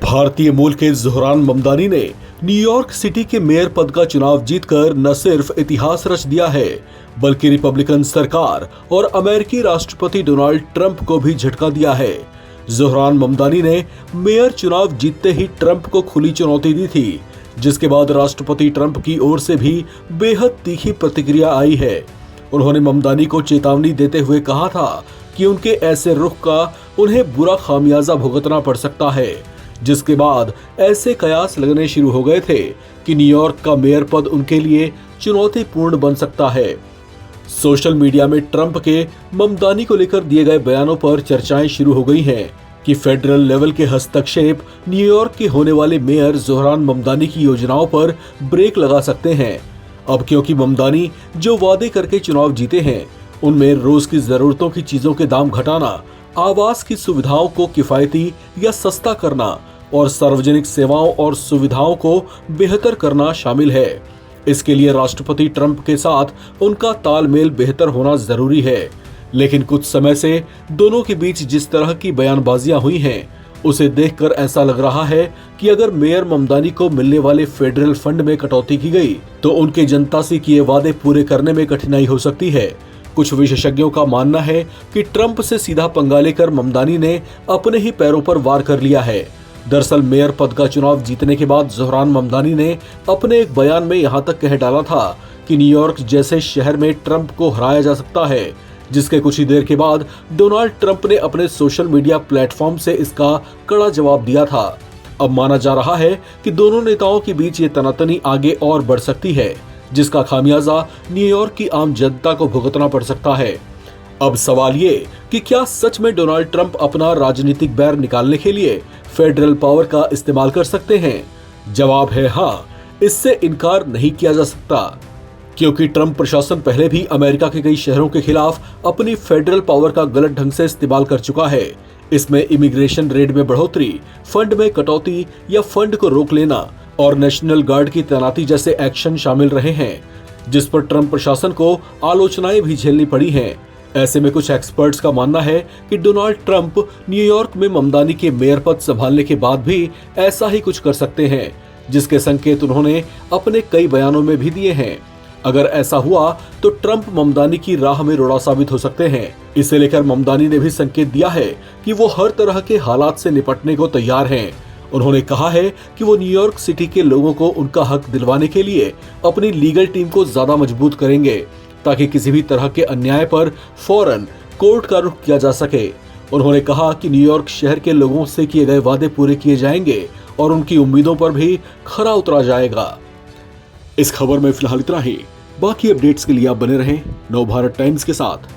भारतीय मूल के ज़ोहरान ममदानी ने न्यूयॉर्क सिटी के मेयर पद का चुनाव जीतकर न सिर्फ इतिहास रच दिया है, बल्कि रिपब्लिकन सरकार और अमेरिकी राष्ट्रपति डोनाल्ड ट्रंप को भी झटका दिया है। ज़ोहरान ममदानी ने मेयर चुनाव जीतते ही ट्रंप को खुली चुनौती दी थी, जिसके बाद राष्ट्रपति ट्रंप की ओर से भी बेहद तीखी प्रतिक्रिया आई है। उन्होंने ममदानी को चेतावनी देते हुए कहा था कि उनके ऐसे रुख का उन्हें बुरा खामियाजा भुगतना पड़ सकता है, जिसके बाद ऐसे कयास लगने शुरू हो गए थे कि न्यूयॉर्क का मेयर पद उनके लिए चुनौतीपूर्ण बन सकता है। सोशल मीडिया में ट्रंप के ममदानी को लेकर दिए गए बयानों पर चर्चाएं शुरू हो गई हैं कि फेडरल लेवल के हस्तक्षेप न्यूयॉर्क के होने वाले मेयर ज़ोहरान ममदानी की योजनाओं पर ब्रेक लगा सकते हैं। अब क्योंकि ममदानी जो वादे करके चुनाव जीते हैं, उनमें रोज की जरूरतों की चीजों के दाम घटाना, आवास की सुविधाओं को किफायती या सस्ता करना और सार्वजनिक सेवाओं और सुविधाओं को बेहतर करना शामिल है। इसके लिए राष्ट्रपति ट्रंप के साथ उनका तालमेल बेहतर होना जरूरी है। लेकिन कुछ समय से दोनों के बीच जिस तरह की बयानबाजियां हुई हैं, उसे देखकर ऐसा लग रहा है कि अगर मेयर ममदानी को मिलने वाले फेडरल फंड में कटौती की गई तो उनके जनता से किए वादे पूरे करने में कठिनाई हो सकती है। कुछ विशेषज्ञों का मानना है कि ट्रंप से सीधा पंगा लेकर ममदानी ने अपने ही पैरों पर वार कर लिया है। दरअसल मेयर पद का चुनाव जीतने के बाद ज़ोहरान ममदानी ने अपने एक बयान में यहां तक कह डाला था कि न्यूयॉर्क जैसे शहर में ट्रंप को हराया जा सकता है, जिसके कुछ ही देर के बाद डोनाल्ड ट्रंप ने अपने सोशल मीडिया प्लेटफॉर्म से इसका कड़ा जवाब दिया था। अब माना जा रहा है कि दोनों नेताओं के बीच ये तनातनी आगे और बढ़ सकती है, जिसका खामियाजा न्यूयॉर्क की आम जनता को भुगतना पड़ सकता है। अब सवाल ये कि क्या सच में डोनाल्ड ट्रंप अपना राजनीतिक बैर निकालने के लिए फेडरल पावर का इस्तेमाल कर सकते हैं? जवाब है हाँ, इससे इनकार नहीं किया जा सकता, क्योंकि ट्रंप प्रशासन पहले भी अमेरिका के कई शहरों के खिलाफ अपनी फेडरल पावर का गलत ढंग से इस्तेमाल कर चुका है। इसमें इमिग्रेशन रेट में बढ़ोतरी, फंड में कटौती या फंड को रोक लेना और नेशनल गार्ड की तैनाती जैसे एक्शन शामिल रहे हैं, जिस पर ट्रंप प्रशासन को आलोचनाएं भी झेलनी पड़ी हैं। ऐसे में कुछ एक्सपर्ट्स का मानना है कि डोनाल्ड ट्रंप न्यूयॉर्क में ममदानी के मेयर पद संभालने के बाद भी ऐसा ही कुछ कर सकते हैं, जिसके संकेत उन्होंने अपने कई बयानों में भी दिए हैं। अगर ऐसा हुआ तो ट्रंप ममदानी की राह में रोड़ा साबित हो सकते हैं। इसे लेकर ममदानी ने भी संकेत दिया है कि वो हर तरह के हालात से निपटने को तैयार हैं। उन्होंने कहा है कि वो न्यूयॉर्क सिटी के लोगों को उनका हक दिलवाने के लिए अपनी लीगल टीम को ज्यादा मजबूत करेंगे, ताकि किसी भी तरह के अन्याय पर फौरन कोर्ट का रुख किया जा सके। उन्होंने कहा कि न्यूयॉर्क शहर के लोगों से किए गए वादे पूरे किए जाएंगे और उनकी उम्मीदों पर भी खरा उतरा जाएगा। इस खबर में फिलहाल इतना ही। बाकी अपडेट्स के लिए आप बने रहें नवभारत टाइम्स के साथ।